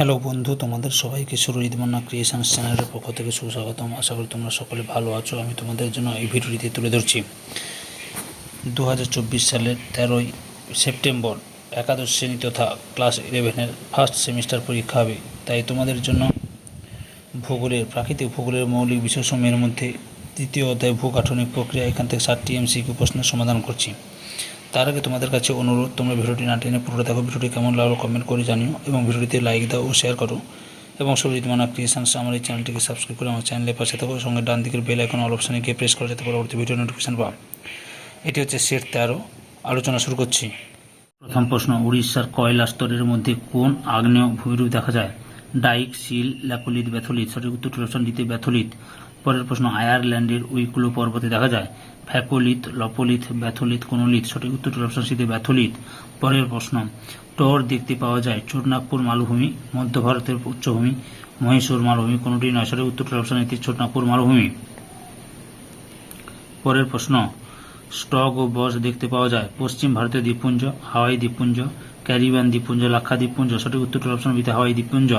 Hello বন্ধু, তোমাদের সবাইকে সুরজিৎ মান্না ক্রিয়েশনস চ্যানেলের পক্ষ থেকে সুস্বাগতম। আশা করি তোমরা সকলে ভালো আছো। আমি তোমাদের জন্য এই ভিডিওটিতে তুলে ধরছি 2024 সালের 13ই সেপ্টেম্বর একাদশ শ্রেণী তথা ক্লাস 11-এর ফার্স্ট সেমিস্টার পরীক্ষা হবে। তাই তোমাদের জন্য প্রাকৃতিক ভূগোলের মৌলিক বিষয়সমূহের মধ্যে তৃতীয় অধ্যায় ভূগাঠনিক প্রক্রিয়া, এখান থেকে 7টি MCQ প্রশ্নের সমাধান করছি। তার আগে তোমাদের কাছে অনুরোধ, তোমরা ভিডিওটি না টেনে পুরোটা দেখো। ভিডিওটি কেমন লাগলো কমেন্ট করে জানিও এবং ভিডিওটিতে লাইক দাও ও শেয়ার করো। এবং সুরজিৎ মান্না ক্রিয়েশনস আমার এই চ্যানেলটিকে সাবস্ক্রাইব করে আমার চ্যানেলের পাশে থাকো। সঙ্গে ডান দিকের বেল আইকন অল অপশানে গিয়ে প্রেস করা যাতে পরবর্তী ভিডিও নোটিফিকেশন পাও। এটি হচ্ছে সেট 13। আলোচনা শুরু করছি। প্রথম প্রশ্ন, উড়িষ্যার কয়লা স্তরের মধ্যে কোন আগ্নেয় ভূমিরূপ দেখা যায়? Dike, sill, laccolith, batholith. সঠিক উত্তর অপশন ডিতে ব্যাথোলিথ। পরের প্রশ্ন, আয়ারল্যান্ডের উইকলো পর্বতে দেখা যায় ফ্যাকোলিথ, লপোলিথ, ব্যাথোলিথ, কোনোলিথ। সঠিক উত্তর অপশন সিতে ব্যাথোলিথ। পরের প্রশ্ন, টর দেখতে পাওয়া যায় ছোটনাগপুর মালভূমি, মধ্য ভারতের উচ্চভূমি, মহীশূর মালভূমি, কোনোটি নয়। সঠিক উত্তর অপশন এতে ছোটনাগপুর মালভূমি। পরের প্রশ্ন, স্টক ও বস দেখতে পাওয়া যায় পশ্চিম ভারতীয় দ্বীপপুঞ্জ, হাওয়াই দ্বীপপুঞ্জ, ক্যারিবিয়ান দ্বীপপুঞ্জ, লাক্ষা দ্বীপপুঞ্জ। সঠিক উত্তর অপশন বিতে হাওয়াই দ্বীপপুঞ্জ।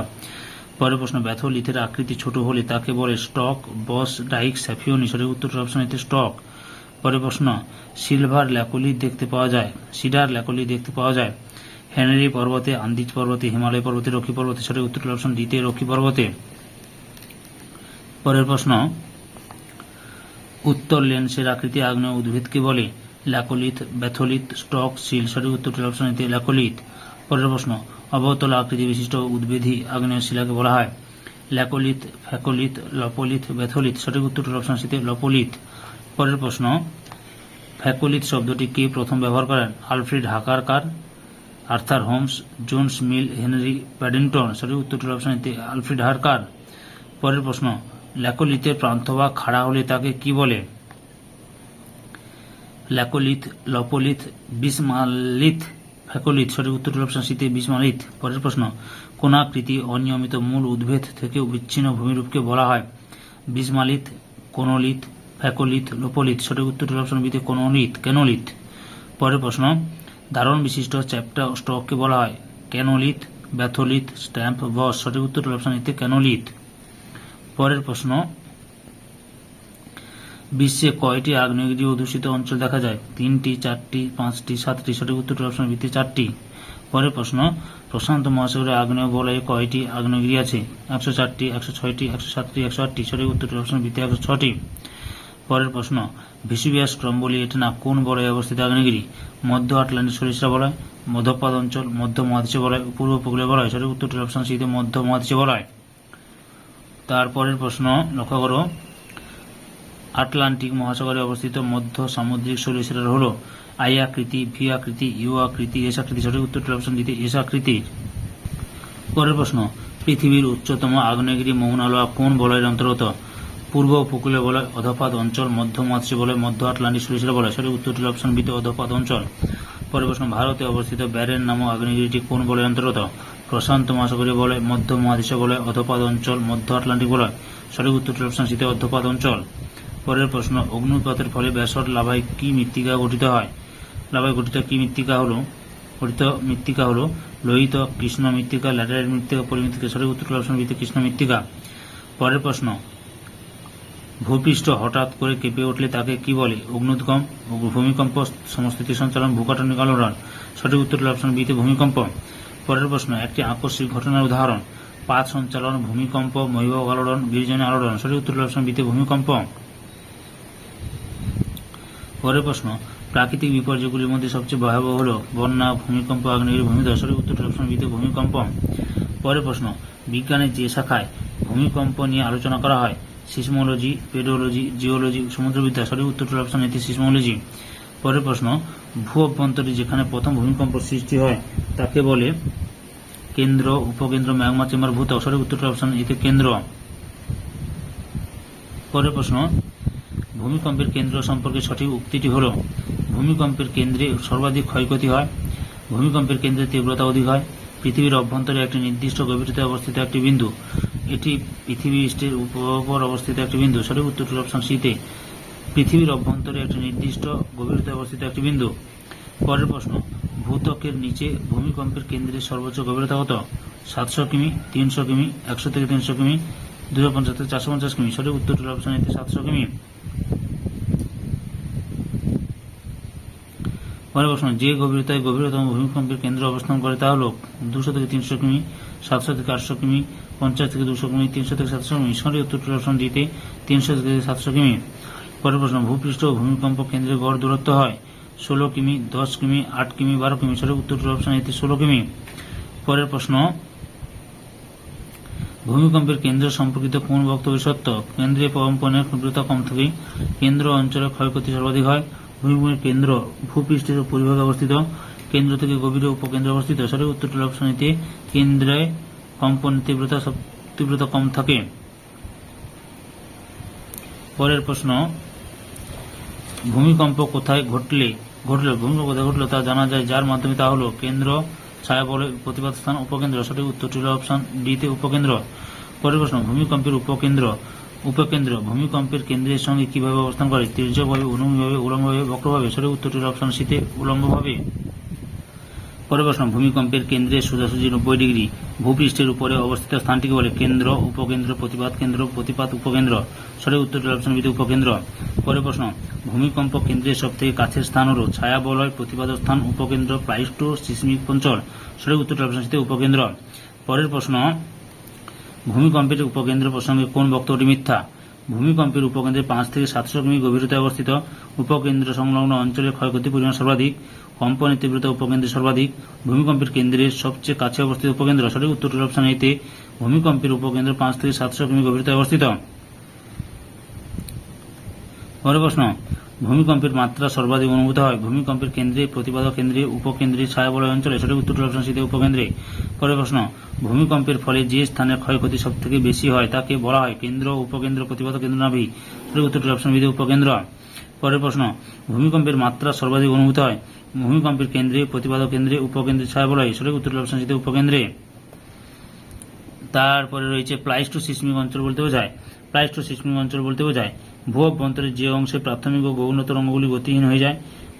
পরের প্রশ্ন, ব্যাথোলিথের আকৃতি ছোট হলে তাকে বলে স্টক, বস, ডাইক, স্যাফিয়নি। সঠিক উত্তর অপশন এতে স্টক। পরের প্রশ্ন, সিডার ল্যাকোলিথ দেখতে পাওয়া যায় হেনরি পর্বতে, আন্দিজ পর্বতে, হিমালয় পর্বতে, রকি পর্বতে। সঠিক উত্তর অপশন ডিতে রকি পর্বতে। পরের প্রশ্ন, উত্তর লেন্সের আকৃতি আগ্নেয় উদ্ভিদকে বলে ল্যাকোলিথ, ব্যাথোলিথ, স্টক, সিল। সঠিক উত্তর অপশন এতে ল্যাকোলিথ। পরের প্রশ্ন, অবতল আকৃতি বিশিষ্ট উদ্ভিদী আগ্নেয় শিলাকে বলা হয় ল্যাকোলিথ, ফ্যাকোলিথ, লপোলিথ, ব্যাথোলিথ। সঠিক উত্তর অপশন সিতে লপোলিথ। পরের প্রশ্ন, ফ্যাকোলিথ শব্দটি কে প্রথম ব্যবহার করেন? আলফ্রেড হাকারকার, আর্থার হোমস, জোন্স মিল, হেনরি প্যাডিংটন। সঠিক উত্তর অপশন এতে আলফ্রেড হাকার। পরের প্রশ্ন, ল্যাকোলিথের প্রান্তভাগ খাড়া হলে তাকে কি বলে? ল্যাকোলিথ, লপোলিথ, বিসমালিথ, ফ্যাকোলিথ। সঠিক উত্তর অপশন সিতে বিসমালিথ। পরের প্রশ্ন, কোনাকৃতি অনিয়মিত মূল উদ্ভিদ থেকে বিচ্ছিন্ন ভূমিরূপকে বলা হয় বিসমালিথ, কোনোলিথ, ফ্যাকোলিথ, লোপোলিথ। সঠিক উত্তর অপশন বিতে কেনোলিথ। পরের প্রশ্ন, ধারণ বিশিষ্ট চ্যাপ্টা স্টককে বলা হয় ক্যানোলিথ, ব্যাথোলিথ, স্ট্যাম্প, বস। সঠিক উত্তর অপশন এতে ক্যানোলিথ। পরের প্রশ্ন, বিশ্বে কয়টি আগ্নেয়গিরি অধ্যুষিত অঞ্চল দেখা যায়? 3টি, 4টি, 5টি, 7টি। সঠিক উত্তর অপশন বিতে 4টি। পরের প্রশ্ন, প্রশান্ত মহাসাগরের আগ্নেয় বলয়ে কয়টি আগ্নেয়গিরি আছে? 104টি, 106টি, 107টি, 108টি। সঠিক উত্তর অপশন বিতে 106টি। পরের প্রশ্ন, ভেসুভিয়াস স্ট্রম্বোলিয়েটনা কোন বলয়ে অবস্থিত আগ্নেয়গিরি? মধ্য আটলান্টিক সরিষা বলয়, মধ্যপ্রাদ অঞ্চল, মধ্য মহাদেশীয় বলয়, পূর্ব উপকূলীয় বলয়। সঠিক উত্তর অপশন সিতে মধ্য মহাদেশীয় বলয়। তারপরের প্রশ্ন লক্ষ্য করো, আটলান্টিক মহাসাগরে অবস্থিত মধ্য সামুদ্রিক সরিষার হল আই আকৃতি, ভি আকৃতি, ইউ আকৃতি, এস আকৃতি। সঠিক উত্তর অপশন দিতে এস আকৃতির। পরের প্রশ্ন, পৃথিবীর উচ্চতম আগ্নেয়গিরি মাউনা লোয়া কোন বলয়ের অন্তর্গত? পূর্ব উপকূলীয় বলয়, অধঃপাত অঞ্চল, মধ্য মহাদেশীয় বলয়, মধ্য আটলান্টিক সরিষা বলয়। সঠিক উত্তরটি অপশন বিতে অধঃপাত অঞ্চল। পরের প্রশ্ন, ভারতে অবস্থিত ব্যারেন নামক আগ্নেয়গিরিটি কোন বলয়ের অন্তর্গত? প্রশান্ত মহাসাগরীয় বলয়, মধ্য মহাদেশীয় বলয়, অধঃপাত অঞ্চল, মধ্য আটলান্টিক বলয়। সঠিক উত্তরটি অপশন সিতে অধঃপাত অঞ্চল। পরের প্রশ্ন, অগ্নুৎপাতের ফলে ব্যাসল্ট লাভায় কি মৃত্তিকা গঠিত হয়? লাভায় গঠিত মৃত্তিকা হল লোহিত, কৃষ্ণ মৃত্তিকা, ল্যাটেরাইট মৃত্তিকা, পলিমৃত্তিকা। সঠিক উত্তর অপশন বিতে কৃষ্ণ মৃত্তিকা। পরের প্রশ্ন, ভূপৃষ্ঠ হঠাৎ করে কেঁপে উঠলে তাকে কি বলে? অগ্নুদ্গম, ভূমিকম্প, সমস্থিতি সঞ্চালন, ভূকাঠনিক আলোড়ন। সঠিক উত্তর অপশন বিতে ভূমিকম্প। পরের প্রশ্ন, একটি আকস্মিক ঘটনার উদাহরণ? পাত সঞ্চালন, ভূমিকম্প, মহিবক আলোড়ন, বিরজনী আলোড়ন। সঠিক উত্তর অপশন বিতে ভূমিকম্প। পরের প্রশ্ন, প্রাকৃতিক বিপর্যয়গুলির মধ্যে সবচেয়ে ভয়াবহ হল বন্যা, ভূমিকম্প, আগ্নেয়গিরি, ভূমিধস। সঠিক উত্তর অপশন বিতে ভূমিকম্প। পরের প্রশ্ন, বিজ্ঞানের যে শাখায় ভূমিকম্প নিয়ে আলোচনা করা হয় সিসমোলজি, পেডোলজি, জিওলজি, সমুদ্রবিদ্যা। সঠিক উত্তর অপশন এতে সিসমোলজি। পরের প্রশ্ন, ভূ অভ্যন্তরে যেখানে প্রথম ভূমিকম্প সৃষ্টি হয় তাকে বলে কেন্দ্র, উপকেন্দ্র, ম্যাগমা চেম্বার, ভূত্বক। সঠিক উত্তর অপশন এতে কেন্দ্র। পরের প্রশ্ন, ভূমিকম্পের কেন্দ্র সম্পর্কে সঠিক উক্তিটি হল ভূমিকম্পের কেন্দ্রে সর্বাধিক ক্ষয়ক্ষতি হয়, ভূমিকম্পের কেন্দ্রের তীব্রতা অধিক হয়, পৃথিবীর অভ্যন্তরে একটি নির্দিষ্ট গভীরতায় অবস্থিত একটি বিন্দু, এটি পৃথিবীর উপর অবস্থিত একটি বিন্দু। সঠিক উত্তরটি অপশন সিতে পৃথিবীর অভ্যন্তরে একটি নির্দিষ্ট গভীরতায় অবস্থিত একটি বিন্দু। পরের প্রশ্ন, ভূত্বকের নিচে ভূমিকম্পের কেন্দ্রের সর্বোচ্চ গভীরতা কত? 700 কিমি, 300 কিমি, 100 থেকে 300 কিমি, 250 থেকে 450 কিমি। সঠিক উত্তরটি হলো অপশন এতে 700 কিমি। পরের প্রশ্ন, যে গভীরতায় গভীরতম ভূমিকম্পের কেন্দ্র অবস্থান করে তা হল 200 থেকে 300 কিমি, 700 থেকে 800 কিমি, 50 থেকে 200 কিমি, 300 থেকে 700 কিমি। সঠিক উত্তরটি হলো অপশন ডিতে 300 থেকে 700 কিমি। পরের প্রশ্ন, ভূপৃষ্ঠ ও ভূমিকম্প কেন্দ্রের গড় দূরত্ব হয় 16 কিমি, 10 কিমি, 8 কিমি, 12 কিমি। সঠিক উত্তরটি হলো অপশন এতে 16 কিমি। পরের প্রশ্ন, ভূমিকম্পের কেন্দ্র সম্পর্কিত কোন বক্তব্য সত্য? কেন্দ্রে কম্পনের তীব্রতা কম থাকে, কেন্দ্র অঞ্চলে ক্ষয়ক্ষতি সর্বাধিক হয়, ভূমিকম্পের কেন্দ্র ভূপৃষ্ঠের পরিভাগে অবস্থিত, কেন্দ্র থেকে গভীরে উপকেন্দ্রে অবস্থিত। সঠিক উত্তরটি হলো অপশন এতে কেন্দ্রে কম্পনের তীব্রতা কম থাকে। পরের প্রশ্ন, ভূমিকম্প কোথায় ঘটলে ভূমিকম্প কোথায় ঘটলো তা জানা যায় যার মাধ্যমে, তা হলো কেন্দ্র, ছায়াবলয়, প্রতিপাদ স্থান, উপকেন্দ্র। সঠিক উত্তরটি হলো অপশন ডিতে উপকেন্দ্র। পরের প্রশ্ন, ভূমিকম্পের উপকেন্দ্র ভূমিকম্পের কেন্দ্রের সঙ্গে কিভাবে অবস্থান করে? তির্যকভাবে, অনুভূমিভাবে, উল্লম্বভাবে, বক্রভাবে। সঠিক উত্তরটি হলো অপশন সিতে উল্লম্বভাবে। পরের প্রশ্ন, ভূমিকম্পের কেন্দ্রের সোজাসুজি 90 ডিগ্রি ভূপৃষ্ঠের উপরে অবস্থিত স্থানটিকে বলে? কেন্দ্র, উপকেন্দ্র, প্রতিপাদ কেন্দ্র, প্রতিপাদ উপকেন্দ্র। সঠিক উত্তরটি হলো অপশন বিতে উপকেন্দ্র। পরের প্রশ্ন, ভূমিকম্প কেন্দ্রের সবথেকে কাছের স্থান হল ছায়াবলয়, প্রতিপাদ স্থান, উপকেন্দ্র, প্লাইস্টো সিসমিক অঞ্চল। সঠিক উত্তরটি অপশন সিতে উপকেন্দ্র। পরের প্রশ্ন, ভূমিকম্পের উপকেন্দ্র প্রসঙ্গে কোন বক্তব্যটি মিথ্যা? ভূমিকম্পের উপকেন্দ্রে 5 থেকে 700 কিমি গভীরতায় অবস্থিত, উপকেন্দ্র সংলগ্ন অঞ্চলের ক্ষয়ক্ষতির পরিমাণ সর্বাধিক, কম্পনের তীব্রতা উপকেন্দ্রে সর্বাধিক, ভূমিকম্পের কেন্দ্রের সবচেয়ে কাছে অবস্থিত উপকেন্দ্র। সঠিক উত্তরটি অপশন এতে ভূমিকম্পের উপকেন্দ্র 5 থেকে 700 কিমি গভীরতায় অবস্থিত। পরের প্রশ্ন, ভূমিকম্পের মাত্রা সর্বাধিক অনুভূত হয় ভূমিকম্পের কেন্দ্রে, প্রতিপাদক কেন্দ্রে, উপকেন্দ্রে, ছায়াবলয় অঞ্চলে। সঠিক উত্তরটি অপশন সিতে উপকেন্দ্রে। পরের প্রশ্ন, ভূমিকম্পের ফলে যে স্থানের ক্ষয়ক্ষতি সবথেকে বেশি হয় তাকে বলা হয় কেন্দ্র, উপকেন্দ্র, প্রতিপাদক কেন্দ্র, নাভি। সঠিক উত্তরটি অপশন বিতে উপকেন্দ্র। পরের প্রশ্ন, ভূমিকম্পের মাত্রা সর্বাধিক অনুভূত হয় ভূমিকম্পের কেন্দ্রে, প্রতিপাদক কেন্দ্রে, উপকেন্দ্রে, ছায়াবলয়। সঠিক উত্তরটি অপশন সিতে উপকেন্দ্রে। তারপরে রয়েছে প্লাইস্টো সিসমিক অঞ্চল বলতে বোঝায়। প্লাইস্টো সিসমিক অঞ্চল বলতে বোঝায় ভূ অভ্যন্তরের যে অংশে প্রাথমিক ও গৌণ তরঙ্গগুলি গতিহীন হয়ে যায়।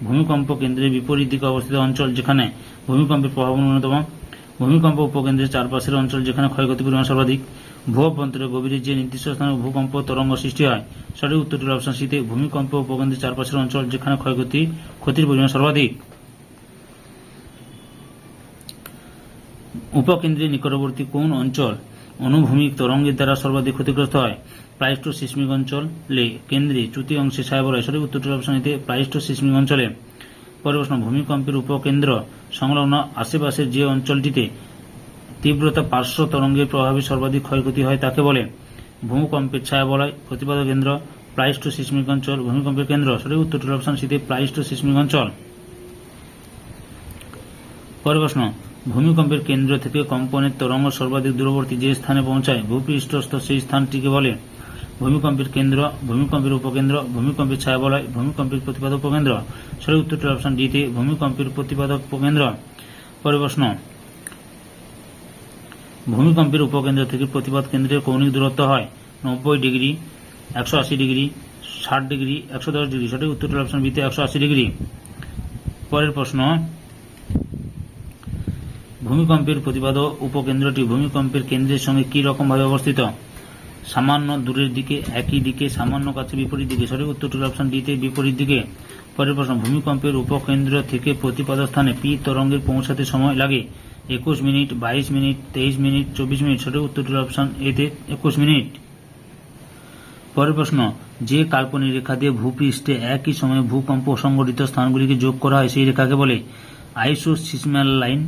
ভূমিকম্প কেন্দ্রের বিপরীত দিকে অবস্থিত অঞ্চল যেখানে ভূমিকম্পের প্রভাব ন্যূনতম। ভূমিকম্প উপকেন্দ্রের চারপাশের অঞ্চল যেখানে ক্ষয়ক্ষতির পরিমাণ সর্বাধিক। ভূ অভ্যন্তরের গভীরে যে নির্দিষ্ট স্থানে ভূকম্প তরঙ্গ সৃষ্টি হয়। সঠিক উত্তরটি অপশন সিতে ভূমিকম্প উপকেন্দ্রের চারপাশের অঞ্চল যেখানে ক্ষতির পরিমাণ সর্বাধিক। উপকেন্দ্রের নিকটবর্তী কোন অঞ্চল অনুভূমিক তরঙ্গের দ্বারা সর্বাধিক ক্ষতিগ্রস্ত হয়? প্লাইস্টো সিসমিক অঞ্চলে, কেন্দ্রে, চ্যুতি অংশে, ছায়াবলয়। সঠিক উত্তরটি অপশন এতে প্লাইস্টো সিসমিক অঞ্চলে। পরের প্রশ্ন, ভূমিকম্পের উপকেন্দ্র সংলগ্ন আশেপাশের যে অঞ্চলটিতে তীব্রতা পার্শ্ব তরঙ্গের প্রভাবে সর্বাধিক ক্ষয়ক্ষতি হয় তাকে বলে? ভূমিকম্পের ছায়াবলয়, প্রতিপাদক কেন্দ্র, প্লাইস্টো সিসমিক অঞ্চল, ভূমিকম্পের কেন্দ্র। সঠিক উত্তরটি অপশন সিতে প্লাইস্টো সিসমিক অঞ্চল। পরের প্রশ্ন, ভূমিকম্পের কেন্দ্র থেকে কম্পনের তরঙ্গ সর্বাধিক দূরবর্তী যে স্থানে পৌঁছায় ভূপৃষ্ঠস্থ সেই স্থানটিকে বলে? ভূমিকম্পের কেন্দ্র, ভূমিকম্পের উপকেন্দ্র, ভূমিকম্পের ছায়াবলয়, ভূমিকম্পের প্রতিপাদক উপকেন্দ্র। সঠিক উত্তরটি অপশন ডিতে ভূমিকম্পের প্রতিপাদক উপকেন্দ্র। পরের প্রশ্ন, ভূমিকম্পের উপকেন্দ্র থেকে প্রতিপাদ কেন্দ্রের কৌণিক দূরত্ব হয় 90 ডিগ্রি, 180 ডিগ্রি, 60 ডিগ্রি, 110 ডিগ্রি। সঠিক উত্তরটি অপশন বিতে 180 ডিগ্রি। পরের প্রশ্ন, ভূমিকম্পের প্রতিপাদক উপকেন্দ্রটি ভূমিকম্পের কেন্দ্রের সঙ্গে কি রকম ভাবে অবস্থিত? সামান্য দূরের দিকে, একই দিকে, সামান্য কাছে, বিপরীত দিকে। সঠিক উত্তরটি অপশন ডিতে বিপরীত দিকে। পরের প্রশ্ন, ভূমিকম্পের উপকেন্দ্র থেকে প্রতিপাদক স্থানে পি তরঙ্গের পৌঁছাতে সময় লাগে 21 মিনিট, 22 মিনিট, 23 মিনিট, 24 মিনিট। সঠিক উত্তরটি অপশন এতে 21 মিনিট। পরের প্রশ্ন, যে কাল্পনিক রেখা দিয়ে ভূপৃষ্ঠে একই সময়ে ভূকম্প সংঘটিত স্থানগুলিকে যোগ করা হয় সেই রেখাকে বলে? Isoseismal line,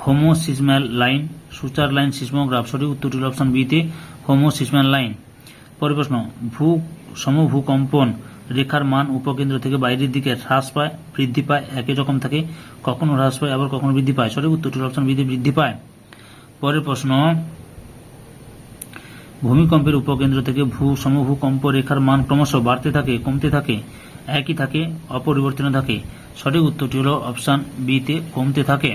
homoseismal line, suture line, seismograph. সঠিক উত্তরটি অপশন বিতে হোমোসিসমাল লাইন। পরের প্রশ্ন, সমভূকম্পন রেখার মান উপকেন্দ্র থেকে বাইরের দিকে হ্রাস পায়, বৃদ্ধি পায়, একই রকম থাকে, কখনো হ্রাস পায় আবার কখনো বৃদ্ধি পায়? সঠিক উত্তরটি অপশন বিতে বৃদ্ধি পায়। পরের প্রশ্ন, ভূমিকম্পের উপকেন্দ্র থেকে সমভূকম্প রেখার মান ক্রমশ বাড়তে থাকে, কমতে থাকে, একই থাকে, অপরিবর্তিত থাকে? সঠিক উত্তরটি হল অপশন বিতে কমতে থাকে।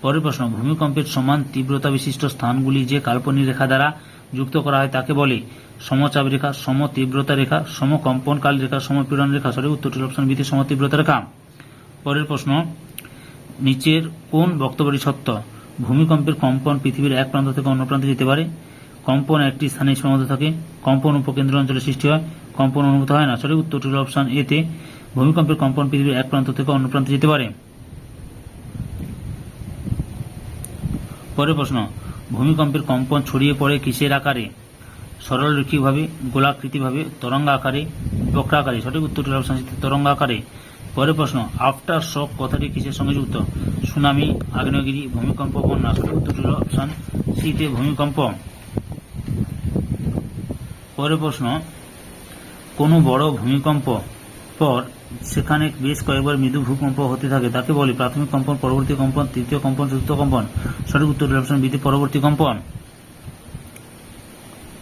পরের প্রশ্ন, ভূমিকম্পের সমান তীব্রতা বিশিষ্ট স্থানগুলি যে কাল্পনিক রেখা দ্বারা যুক্ত করা হয় তাকে বলে? সমচাপ রেখা, সমতীব্রতা রেখা, সমকম্পনকাল রেখা, সমপীড়ন রেখা। সঠিক উত্তরটি অপশন বিতে সমতীব্রতা রেখা। পরের প্রশ্ন, নিচের কোন বক্তব্যটি সত্য? ভূমিকম্পের কম্পন পৃথিবীর এক প্রান্ত থেকে অন্য প্রান্তে যেতে পারে। কম্পন একটি স্থানে সীমাবদ্ধ থাকে। কম্পন উপকেন্দ্র অঞ্চলে সৃষ্টি হয়। কম্পন অনুভূত হয় না। সঠিক উত্তরটি হল অপশন এতে, ভূমিকম্পের কম্পন পৃথিবীর এক প্রান্ত থেকে অন্য প্রান্তে যেতে পারে। পরের প্রশ্ন, ভূমিকম্পের কম্পন ছড়িয়ে পড়ে কিসের আকারে? সরলরৈখিকভাবে, গোলাকৃতিভাবে, তরঙ্গ আকারে, বক্রাকারে? সঠিক উত্তরটি হল অপশন সি, তরঙ্গ আকারে। পরের প্রশ্ন, আফটার শক কথাটি কিসের সঙ্গে যুক্ত? সুনামি, আগ্নেয়গিরি, ভূমিকম্প, বন্যা? সঠিক উত্তরটি হল অপশন সি তে, ভূমিকম্প। পরের প্রশ্ন, কোনো বড় ভূমিকম্প পর সেখানে বেশ কয়েকবার মৃদু ভূকম্প হতে থাকে, তাকে বলে প্রাথমিক কম্পন, পরবর্তী কম্পন, তৃতীয় কম্পন, চতুর্থ কম্পন? সঠিক উত্তর হল অপশন বি তে, পরবর্তী কম্পন।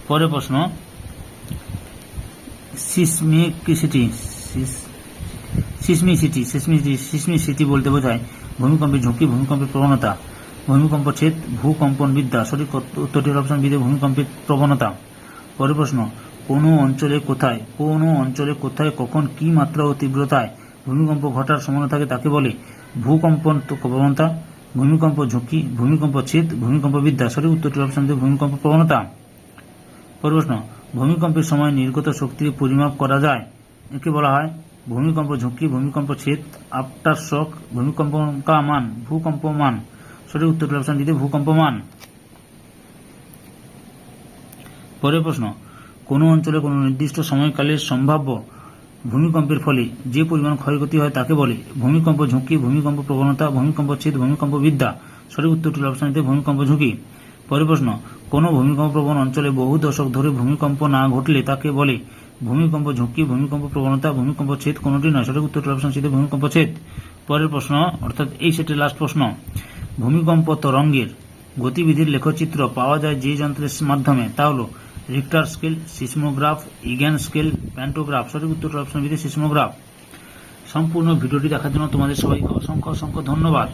পরের প্রশ্ন, সিসমিসিটি বলতে বোঝায় ভূমিকম্পের ঝুঁকি, ভূমিকম্পের প্রবণতা, ভূমিকম্প ছেদ, ভূকম্পন বিদ্যা? সঠিক উত্তরটি হল অপশন বি তে, ভূমিকম্পের প্রবণতা। পরের প্রশ্ন, কোনো অঞ্চলে কোথায় কখন কি মাত্রা ও তীব্রতায় ভূমিকম্প ঘটার সম্ভাবনা থাকে, তাকে বলে ভূকম্পন প্রবণতা, ভূমিকম্প ঝুঁকি, ভূমিকম্প ছেদ, ভূমিকম্প বিদ্যা? সঠিক উত্তরটি অপশন বি, ভূমিকম্প প্রবণতা। পরের প্রশ্ন, ভূমিকম্পের সময় নির্গত শক্তির পরিমাপ করা যায়, একে বলা হয় ভূমিকম্প ঝুঁকি, ভূমিকম্প ছেদ, আফটার শক, ভূমিকম্প মান, ভূকম্প মান? সঠিক উত্তরটি অপশন ডি তে, ভূকম্প মান। পরের প্রশ্ন, কোনো অঞ্চলে কোনো নির্দিষ্ট সময়কালের সম্ভাব্য ভূমিকম্পের ফলে যে পরিমাণ ক্ষয়ক্ষতি হয় তাকে বলে ভূমিকম্প ঝুঁকি, ভূমিকম্প প্রবণতা, ভূমিকম্প ছেদ, ভূমিকম্প বিদ্যা? সঠিক উত্তরটি হল অপশন এ তে, ভূমিকম্প ঝুঁকি। পরের প্রশ্ন, কোনো ভূমিকম্প প্রবণ অঞ্চলে বহু দশক ধরে ভূমিকম্প না ঘটলে তাকে বলে ভূমিকম্প ঝুঁকি, ভূমিকম্প প্রবণতা, ভূমিকম্প ছেদ? কোনটি নয়। সঠিক উত্তরটি অপশন সি তে, ভূমিকম্প ছেদ। পরের প্রশ্ন, অর্থাৎ এই সেটের লাস্ট প্রশ্ন, ভূমিকম্প তরঙ্গের গতিবিধির লেখচিত্র পাওয়া যায় যে যন্ত্রের মাধ্যমে, তা হল Richter scale, seismograph, Egan scale, pantograph? সঠিক উত্তরটি অপশন বি তে, সিসমোগ্রাফ। সম্পূর্ণ ভিডিওটি দেখার জন্য তোমাদের সবাইকে অসংখ্য ধন্যবাদ।